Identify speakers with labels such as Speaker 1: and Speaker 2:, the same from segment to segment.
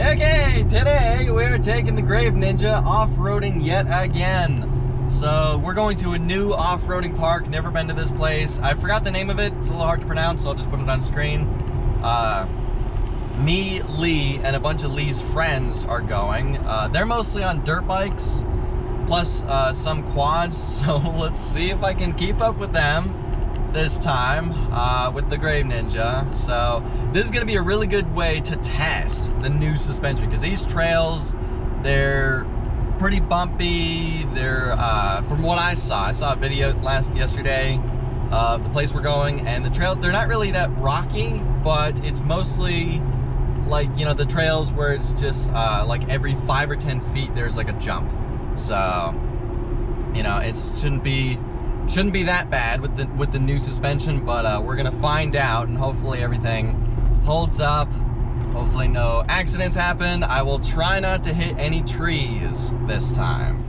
Speaker 1: Okay, today we're taking the Grave Ninja off-roading yet again. So we're going to a new off-roading park, never been to this place. I forgot the name of it, it's a little hard to pronounce, so I'll just put it on screen. Me, Lee, and a bunch of Lee's friends are going. They're mostly on dirt bikes, plus some quads, so let's see if I can keep up with them this time with the Grave Ninja. So this is going to be a really good way to test the new suspension, because these trails, they're pretty bumpy. They're from what I saw a video yesterday of the place we're going, and the trail, they're not really that rocky, but it's mostly like, you know, the trails where it's just like every 5 or 10 feet there's like a jump. So, you know, it shouldn't be that bad with the new suspension, but we're gonna find out, and hopefully everything holds up. Hopefully no accidents happen. I will try not to hit any trees this time.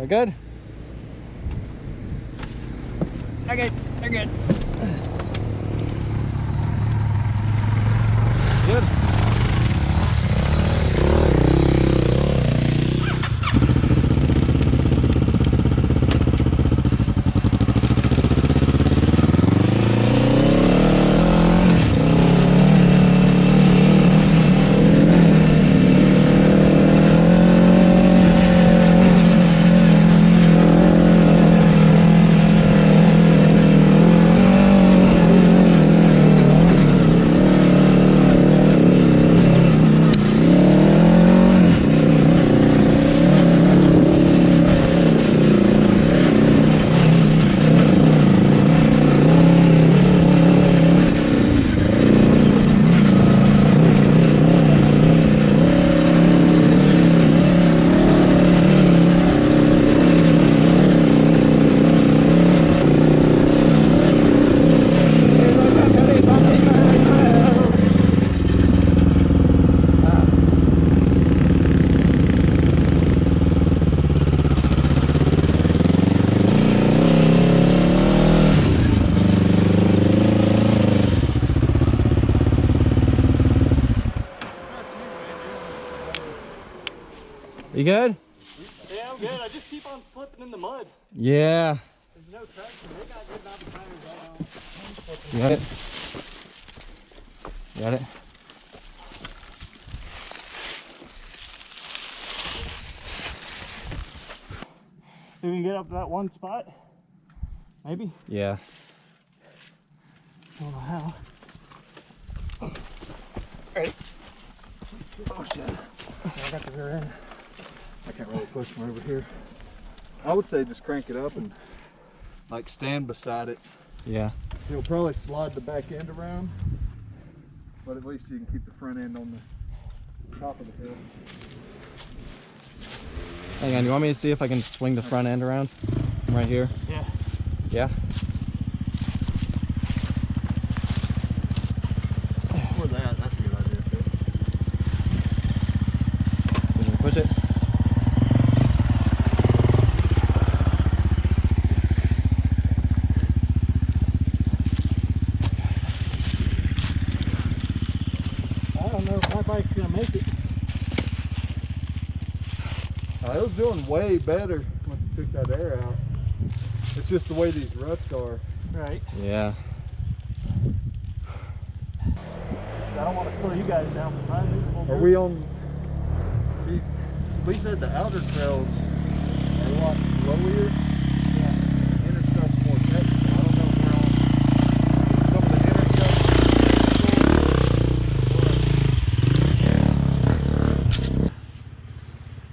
Speaker 1: They're good? Okay, they're good. Good. You good?
Speaker 2: Yeah, I'm good. I just keep on slipping in the mud.
Speaker 1: Yeah.
Speaker 2: There's no traction. They got good knob tires
Speaker 1: You got it? Got it?
Speaker 2: We can get up to that one spot. Maybe.
Speaker 1: Yeah.
Speaker 2: I don't know how. Ready? Oh shit. I got the rear end.
Speaker 3: I can't really push from over here. I would say just crank it up and like stand beside it.
Speaker 1: Yeah.
Speaker 3: It'll probably slide the back end around, but at least you can keep the front end on the top of the hill.
Speaker 1: Hang on, you want me to see if I can swing the front end around? Right here?
Speaker 2: Yeah.
Speaker 1: Yeah?
Speaker 3: Or that, that's a good idea too.
Speaker 1: You gonna push it?
Speaker 2: I don't know if my bike's gonna make it.
Speaker 3: It was doing way better once you took that air out. It's just the way these ruts are.
Speaker 2: Right.
Speaker 1: Yeah.
Speaker 2: I don't want to slow you guys down from mine.
Speaker 3: Are we on? See, at least at the outer trails are a lot slower. Yeah. Inner stuff's more technical. I don't know if we're on some of the inner stuff.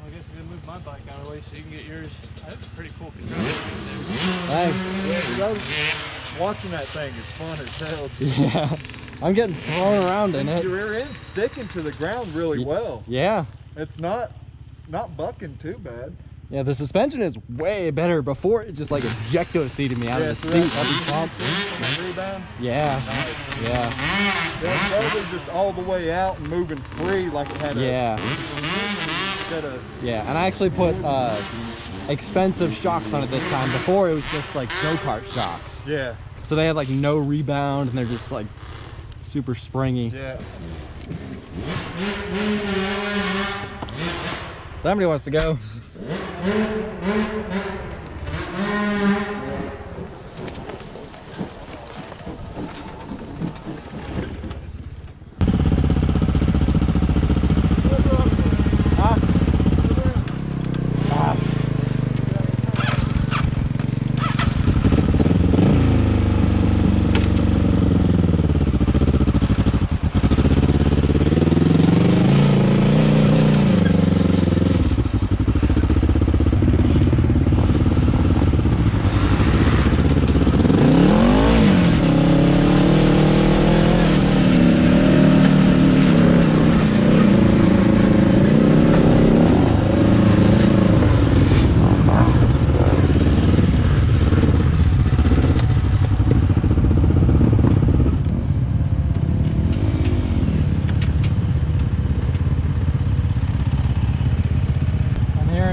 Speaker 2: I guess I'm gonna move my bike out of the way so you can get yours. That's a pretty cool control.
Speaker 1: Thanks.
Speaker 3: Yeah, watching that thing is fun as hell.
Speaker 1: Yeah. I'm getting thrown around in it.
Speaker 3: Your rear end's sticking to the ground really well.
Speaker 1: Yeah.
Speaker 3: It's not bucking too bad.
Speaker 1: Yeah, the suspension is way better. Before it just like ejecto seated me out of the
Speaker 3: so
Speaker 1: seat.
Speaker 3: that
Speaker 1: Every pump.
Speaker 3: rebound.
Speaker 1: Yeah.
Speaker 3: Nice.
Speaker 1: Yeah.
Speaker 3: That's probably just all the way out and moving free like it had
Speaker 1: Yeah.
Speaker 3: instead of.
Speaker 1: Yeah. And I actually put expensive shocks on it this time. Before it was just like go-kart shocks.
Speaker 3: Yeah.
Speaker 1: So they had like no rebound and they're just like super springy.
Speaker 3: Yeah.
Speaker 1: Somebody wants to go.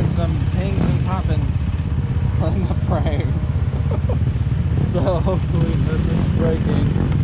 Speaker 1: Some pings and popping. on the frame. So hopefully nothing's breaking.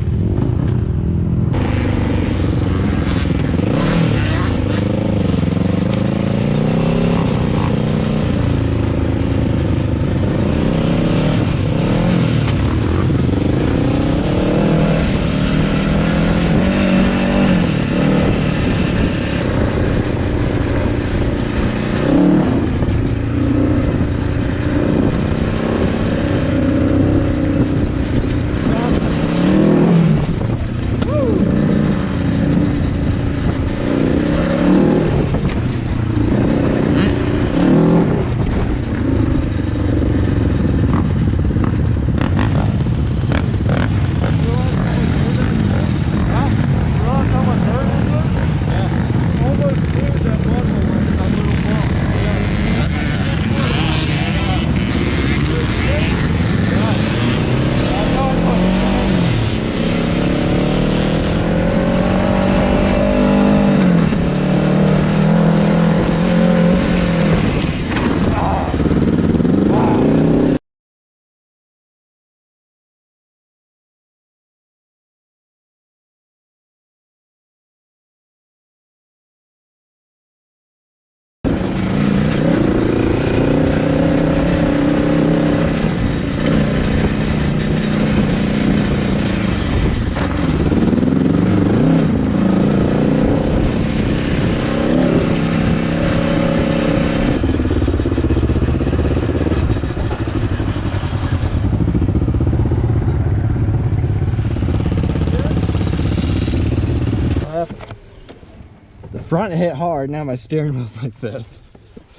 Speaker 1: Front hit hard, now my steering wheel's like this.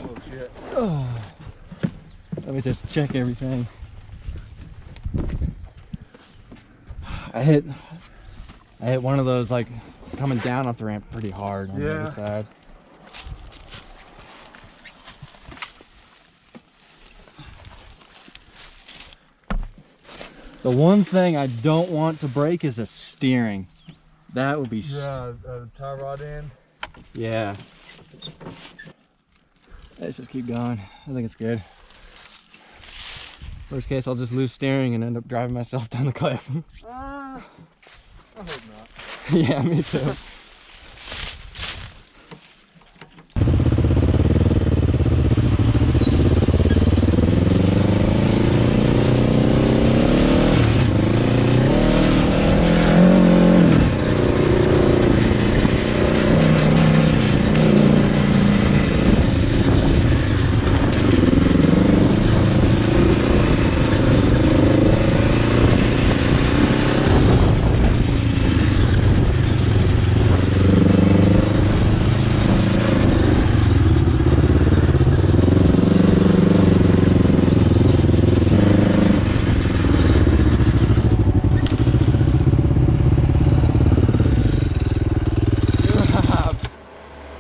Speaker 3: Oh shit.
Speaker 1: Oh. Let me just check everything. I hit one of those like coming down off the ramp pretty hard on the other side. The one thing I don't want to break is a steering. That would be
Speaker 3: tie rod end.
Speaker 1: Yeah. Let's just keep going. I think it's good. Worst case, I'll just lose steering and end up driving myself down the cliff.
Speaker 3: I hope not.
Speaker 1: Yeah, me too.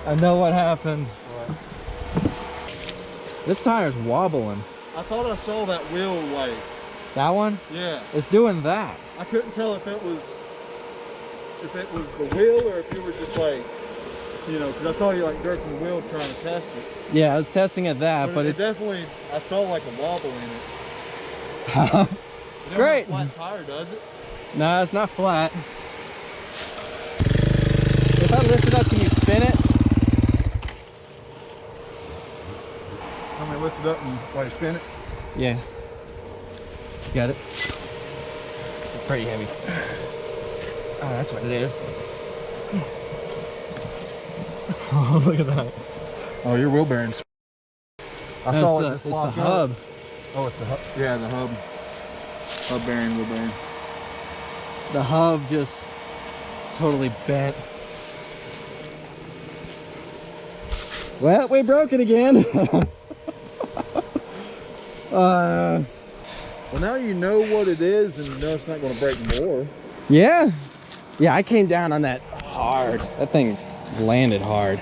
Speaker 1: I know what happened.
Speaker 3: What?
Speaker 1: This tire's wobbling.
Speaker 3: I thought I saw that wheel like.
Speaker 1: That one?
Speaker 3: Yeah.
Speaker 1: It's doing that.
Speaker 3: I couldn't tell if it was the wheel or if you were just like, you know, because I saw you like jerking the wheel trying to test it.
Speaker 1: Yeah, I was testing at that, but it's
Speaker 3: definitely, I saw like a wobble in it.
Speaker 1: Great.
Speaker 3: Flat tire, does it?
Speaker 1: No, it's not flat. If I lift it up, can you spin it?
Speaker 3: I'm gonna lift it up and like spin it.
Speaker 1: Yeah. Got it. It's pretty heavy. Oh, that's what it is. Oh, look at that.
Speaker 3: Oh, your wheel bearings. I
Speaker 1: No,
Speaker 3: saw
Speaker 1: it's
Speaker 3: it.
Speaker 1: the hub.
Speaker 3: Oh, it's the hub. Yeah, the hub. Hub bearing, wheel bearing.
Speaker 1: The hub just totally bent. Well, we broke it again.
Speaker 3: Well, now you know what it is and you know it's not going to break more.
Speaker 1: Yeah. Yeah, I came down on that hard. That thing landed hard.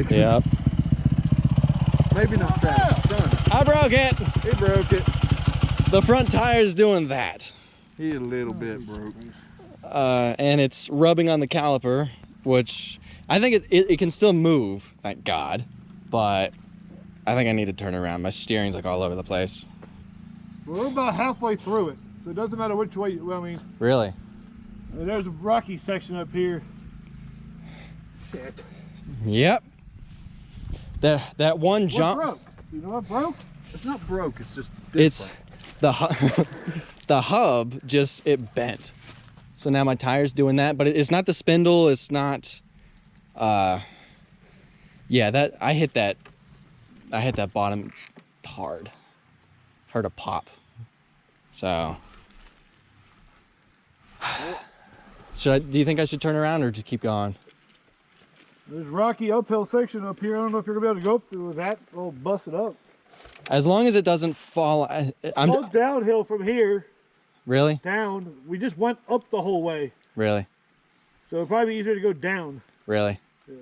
Speaker 1: Yep.
Speaker 3: Maybe not that. Done.
Speaker 1: I broke it.
Speaker 3: He broke it.
Speaker 1: The front tire's doing that.
Speaker 3: He a little bit broke.
Speaker 1: And it's rubbing on the caliper, which I think it can still move, thank God. But I think I need to turn around. My steering's like all over the place.
Speaker 3: We're about halfway through it, so it doesn't matter which way. Well, I mean,
Speaker 1: Really?
Speaker 3: there's a rocky section up here. Shit.
Speaker 1: Yep. That one jump.
Speaker 3: What broke? You know what broke? It's not broke. It's just different.
Speaker 1: It's the hub just it bent. So now my tire's doing that, but it's not the spindle. It's not. Yeah, that I hit that bottom hard. Heard a pop. So. Do you think I should turn around or just keep going?
Speaker 3: There's a rocky uphill section up here. I don't know if you're gonna be able to go up through that. It'll bust it up.
Speaker 1: As long as it doesn't fall. I'm
Speaker 3: all downhill from here.
Speaker 1: Really?
Speaker 3: Down. We just went up the whole way.
Speaker 1: Really?
Speaker 3: So it'd probably be easier to go down.
Speaker 1: Really?
Speaker 3: Yeah.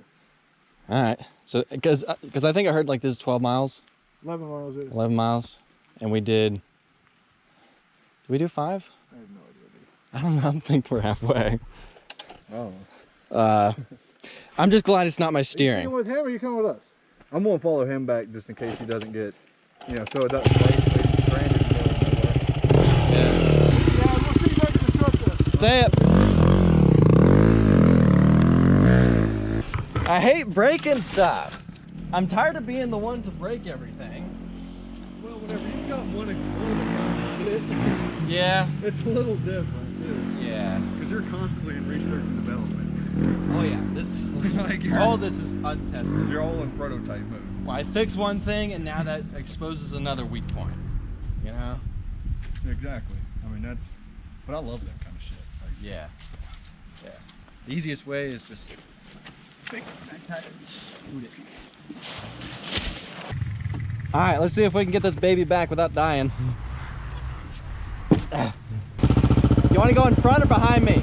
Speaker 1: All right. So because I think I heard like this is 12 miles.
Speaker 3: 11 miles.
Speaker 1: 11 miles, and we did. Did we do 5?
Speaker 3: I have no idea.
Speaker 1: I don't know. I think we're halfway.
Speaker 3: Oh.
Speaker 1: I'm just glad it's not my
Speaker 3: Are you
Speaker 1: steering.
Speaker 3: coming with him or are you coming with us? I'm gonna follow him back just in case he doesn't get, you know, so it doesn't stranded.
Speaker 1: Yeah.
Speaker 3: Yeah, we'll see you back in the truck then.
Speaker 1: Say it. I hate breaking stuff. I'm tired of being the one to break everything.
Speaker 3: Well, whenever you've got one of the shit,
Speaker 1: Yeah.
Speaker 3: it's a little different too.
Speaker 1: Yeah.
Speaker 3: Because you're constantly in research and development.
Speaker 1: Oh yeah. This.
Speaker 3: Like
Speaker 1: All this is untested.
Speaker 3: You're all in prototype mode.
Speaker 1: Well, I fix one thing and now that exposes another weak point. You know?
Speaker 3: Exactly. I mean, but I love that kind of shit. Like,
Speaker 1: Yeah. Yeah. The easiest way is just pick that tire and scoot it. All right, let's see if we can get this baby back without dying. You want to go in front or behind me?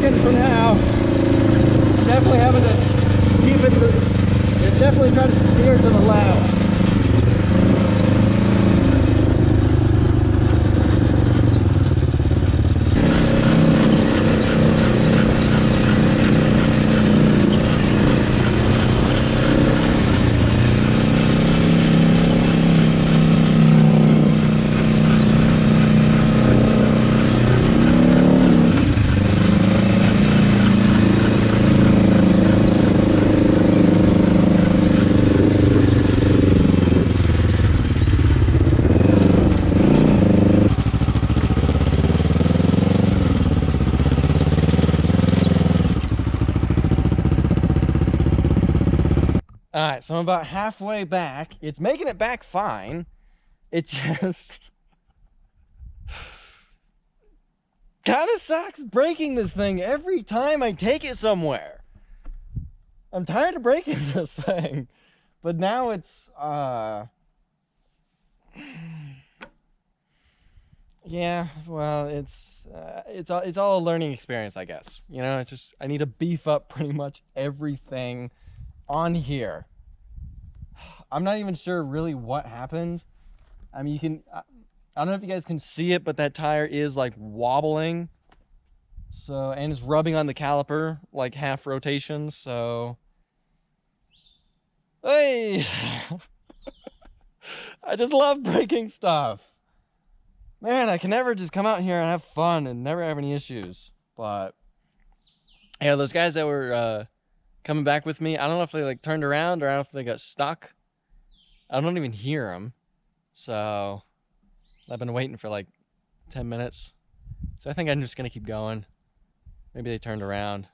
Speaker 1: For now, I'm definitely having to keep it. It's definitely trying to steer to the left. All right, so I'm about halfway back. It's making it back fine. It just kind of sucks breaking this thing every time I take it somewhere. I'm tired of breaking this thing, but now it's yeah, well, it's all a learning experience, I guess. You know, it's just I need to beef up pretty much everything on here. I'm not even sure really what happened. I mean, I don't know if you guys can see it, but that tire is like wobbling. So, and it's rubbing on the caliper like half rotations. So, hey, I just love breaking stuff. Man, I can never just come out here and have fun and never have any issues. But yeah, those guys that were coming back with me, I don't know if they like turned around or I don't know if they got stuck. I don't even hear them. So I've been waiting for like 10 minutes. So I think I'm just gonna keep going. Maybe they turned around.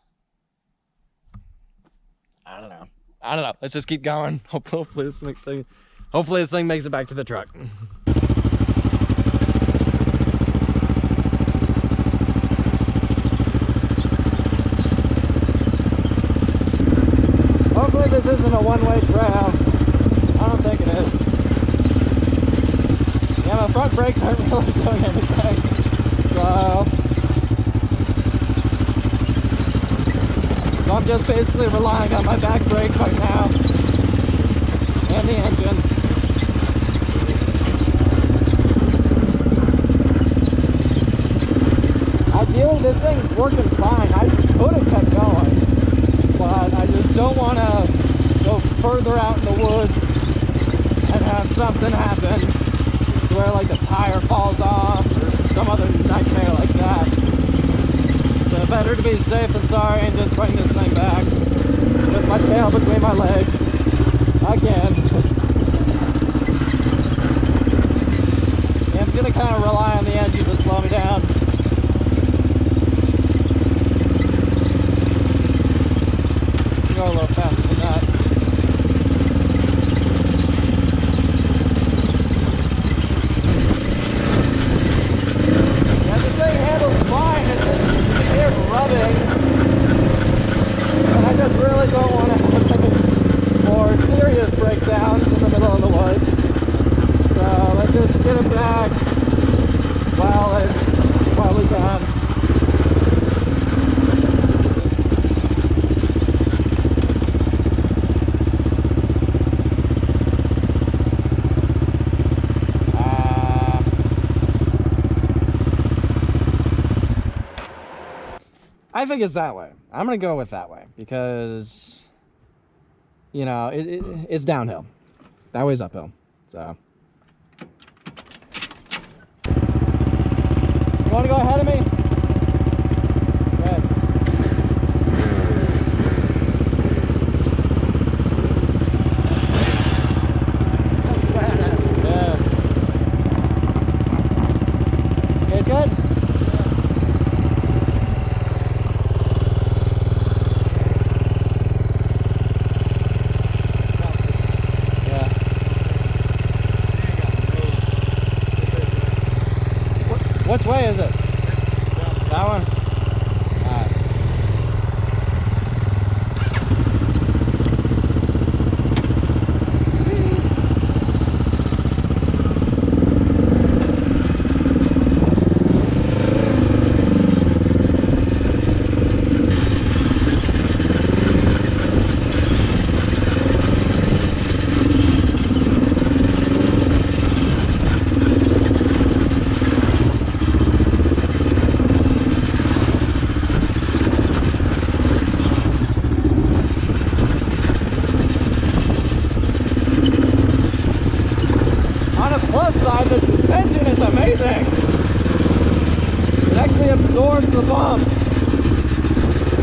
Speaker 1: I don't know. Let's just keep going. Hopefully this thing makes it back to the truck. Hopefully this isn't a one-way trail. I don't think it is.
Speaker 2: Yeah, my front brakes aren't really doing anything. So I'm just basically relying on my back brake right now and the engine. Ideally, this thing's working fine. I could have kept going, but I just don't want to go further out in the woods and have something happen to where like the tire falls off or some other nightmare like that. So better to be safe than sorry and just bring this thing back with my tail between my legs again. And I'm gonna kind of rely on the engine to slow me down. Go a little faster than that. Yeah, this thing handles fine. It's just here rubbing. And I just really don't want to have any more serious breakdowns in the middle of the woods. So let's just get it back while we can. I think it's that way. I'm gonna go with that way because, you know, it's downhill. That way's uphill. So, you want to go ahead of me? Good. That's badass. Yeah. Okay, good. Which way is it? That one? Alright. The suspension is amazing. It actually absorbs the bump.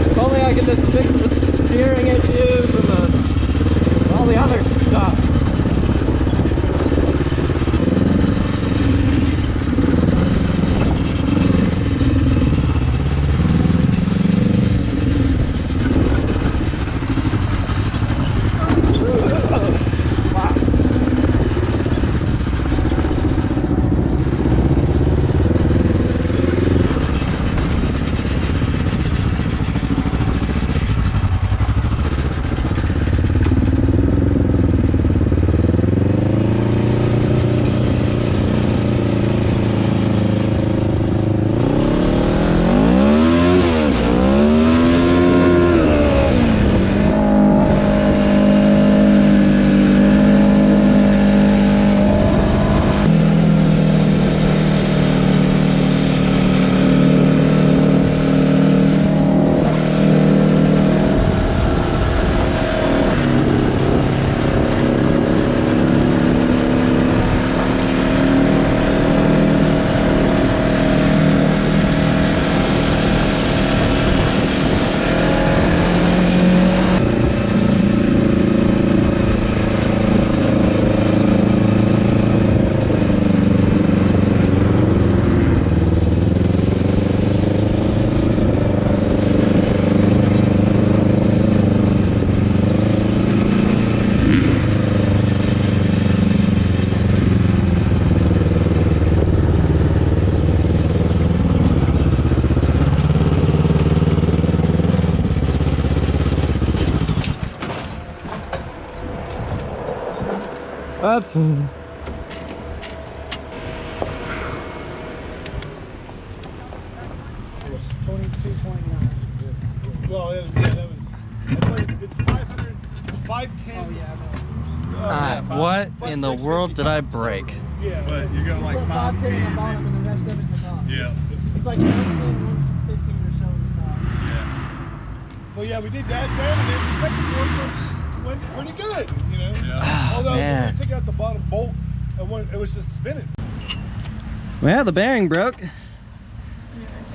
Speaker 2: If only I could just fix the steering issues and all the other stuff. Absolutely.
Speaker 1: What in the world did I break?
Speaker 3: Yeah, but you go like 510.
Speaker 2: On the bottom and the rest of it's the top.
Speaker 3: Yeah.
Speaker 2: It's like 115 or so on the top.
Speaker 3: Yeah. Well, yeah, we did that then, and then the second one went pretty good, you know.
Speaker 1: Oh,
Speaker 3: although
Speaker 1: man.
Speaker 3: when we took out the bottom bolt, it was just spinning.
Speaker 1: Well, the bearing broke.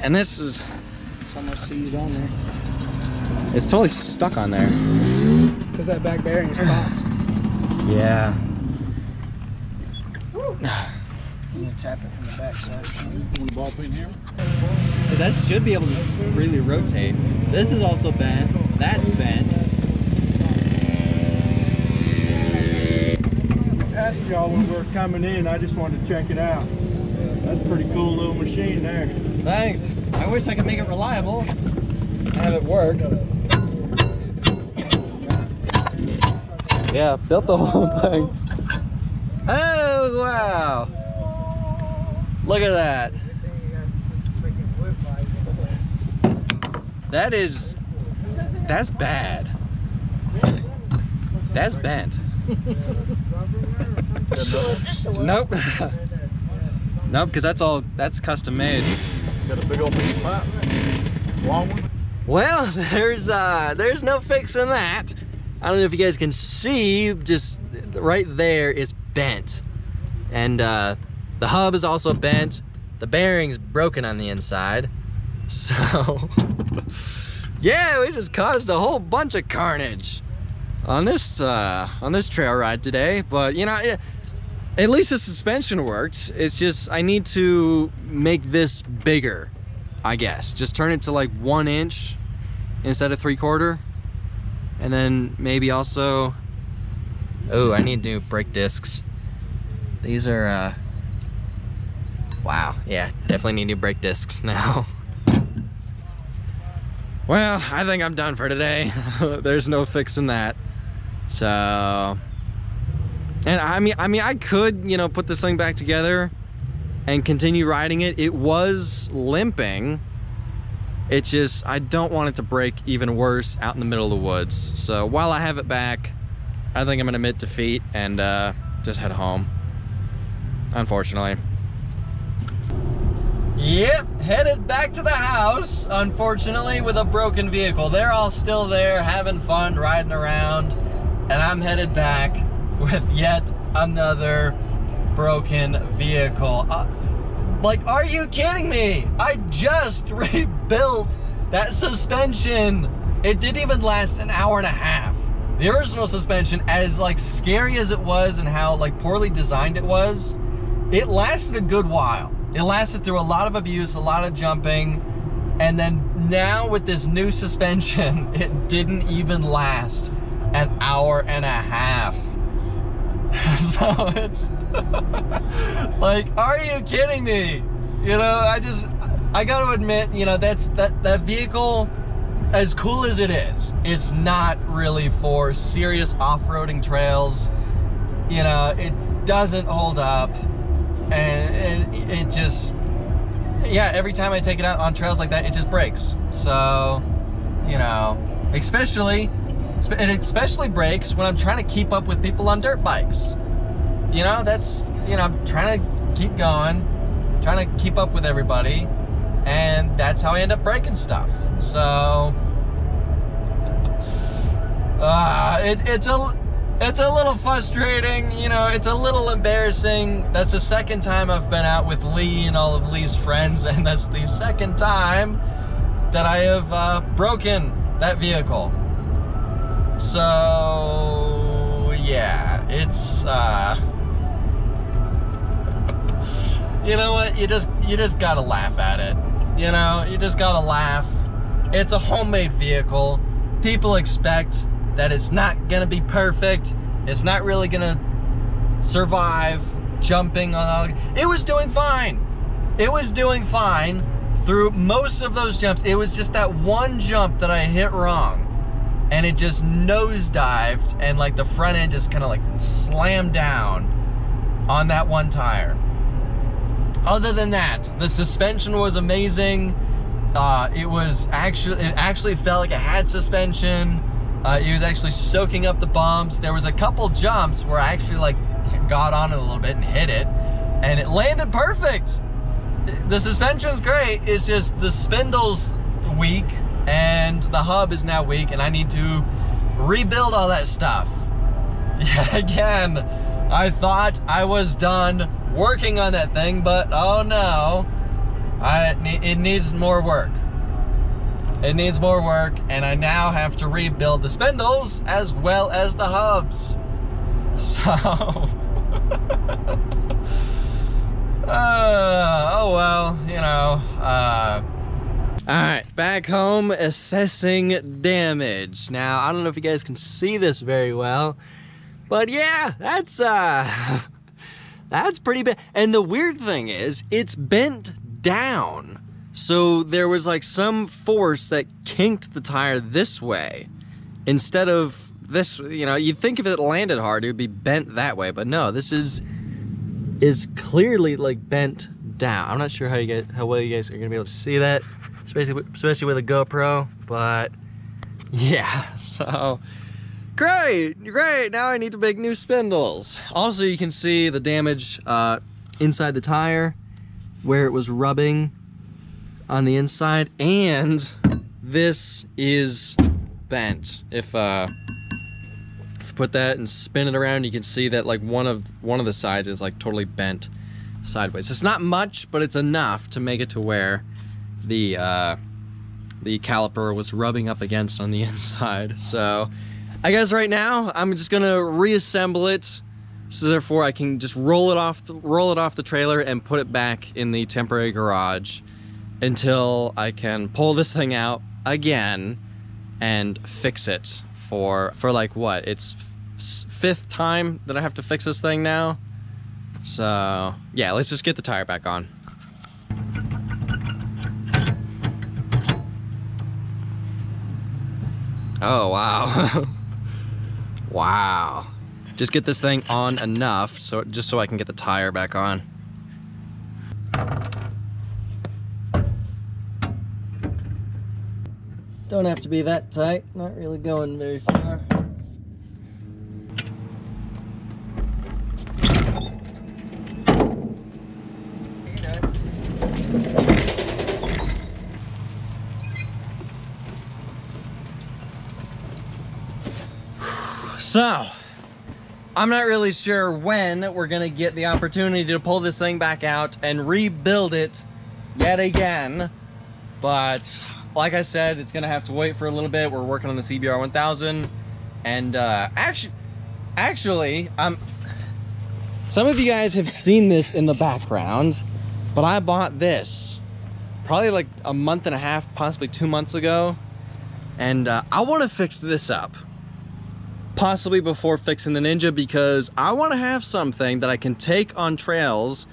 Speaker 1: And this is...
Speaker 2: It's almost seized on there.
Speaker 1: It's totally stuck on there.
Speaker 2: Because that back bearing is cocked.
Speaker 1: Yeah.
Speaker 2: I'm going to tap it from the back side.
Speaker 3: Want the ball pin here?
Speaker 1: Because that should be able to freely rotate. This is also bent. That's bent.
Speaker 3: I asked y'all when we were coming in, I just wanted to check it out. That's a pretty cool little machine there.
Speaker 1: Thanks. I wish I could make it reliable and have it work. Yeah, built the whole thing. Oh, wow. Look at that. That's bad. That's bent. Nope. Nope, because that's custom made.
Speaker 3: Got a big old piece of pipe. Long one.
Speaker 1: Well, there's no fixing that. I don't know if you guys can see, just right there is bent. And the hub is also bent. The bearing's broken on the inside. So, yeah, we just caused a whole bunch of carnage on this trail ride today. But, you know, at least the suspension worked. It's just, I need to make this bigger, I guess. Just turn it to like 1 inch instead of 3/4. And then maybe also, oh, I need new brake discs. These are, wow, yeah, definitely need new brake discs now. Well, I think I'm done for today. There's no fixing that. So, and I mean, I could, you know, put this thing back together and continue riding it. It was limping. It's just, I don't want it to break even worse out in the middle of the woods. So while I have it back, I think I'm gonna admit defeat and just head home, unfortunately. Yep, headed back to the house, unfortunately, with a broken vehicle. They're all still there, having fun, riding around, and I'm headed back with yet another broken vehicle. Like, are you kidding me? I just rebuilt that suspension. It didn't even last an hour and a half. The original suspension, as like scary as it was and how like poorly designed it was, it lasted a good while. It lasted through a lot of abuse, a lot of jumping, and then now with this new suspension, it didn't even last an hour and a half. So it's like, are you kidding me? You know, I gotta admit, you know, that vehicle, as cool as it is, it's not really for serious off-roading trails. You know, it doesn't hold up, and it just, yeah, every time I take it out on trails like that, it just breaks. So, you know, it especially breaks when I'm trying to keep up with people on dirt bikes. You know, that's, you know, I'm trying to keep going, trying to keep up with everybody, and that's how I end up breaking stuff. So, it's a little frustrating, you know, it's a little embarrassing. That's the second time I've been out with Lee and all of Lee's friends, and that's the second time that I have broken that vehicle. So, yeah, it's, you know what, you just gotta laugh at it. You know, you just gotta laugh. It's a homemade vehicle. People expect that it's not gonna be perfect. It's not really gonna survive jumping on all. It was doing fine. It was doing fine through most of those jumps. It was just that one jump that I hit wrong, and it just nosedived, and like the front end just kind of like slammed down on that one tire. Other than that, the suspension was amazing. It actually felt like it had suspension. He was actually soaking up the bumps. There was a couple jumps where I actually like got on it a little bit and hit it, and it landed perfect. The suspension's great. It's just the spindle's weak and the hub is now weak, and I need to rebuild all that stuff. Yeah, again, I thought I was done working on that thing, but oh no, it needs more work. It needs more work, and I now have to rebuild the spindles as well as the hubs. So, oh well, you know. All right, back home assessing damage. Now, I don't know if you guys can see this very well, but yeah, that's pretty bad. And the weird thing is, it's bent down. So there was like some force that kinked the tire this way instead of this. You know, you'd think if it landed hard, it would be bent that way, but no, this is clearly like bent down. I'm not sure how well you guys are gonna be able to see that, especially with a GoPro, but yeah, so great. Now I need to make new spindles. Also, you can see the damage inside the tire where it was rubbing on the inside, and this is bent. If you put that and spin it around, you can see that like one of the sides is like totally bent sideways. It's not much, but it's enough to make it to where the caliper was rubbing up against on the inside. So I guess right now I'm just gonna reassemble it, so therefore I can just roll it off the trailer and put it back in the temporary garage until I can pull this thing out again and fix it for like what? It's 5th time that I have to fix this thing now. So yeah, let's just get the tire back on. Oh wow. Wow. Just get this thing on enough just so I can get the tire back on. Don't have to be that tight, not really going very far. So, I'm not really sure when we're gonna get the opportunity to pull this thing back out and rebuild it yet again, but like I said, it's gonna have to wait for a little bit. We're working on the CBR 1000, and actually, some of you guys have seen this in the background, but I bought this probably like a month and a half, possibly 2 months ago, and I want to fix this up, possibly before fixing the Ninja, because I want to have something that I can take on trails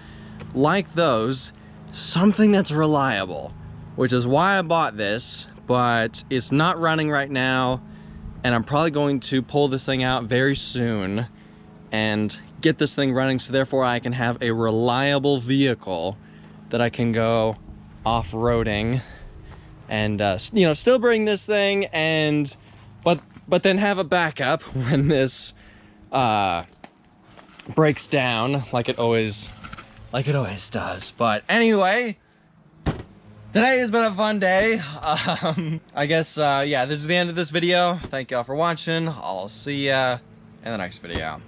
Speaker 1: like those, something that's reliable. Which is why I bought this, but it's not running right now, and I'm probably going to pull this thing out very soon and get this thing running, so therefore I can have a reliable vehicle that I can go off-roading and you know, still bring this thing, and but then have a backup when this breaks down like it always does. But anyway, today has been a fun day. I guess, yeah, this is the end of this video. Thank y'all for watching. I'll see ya in the next video.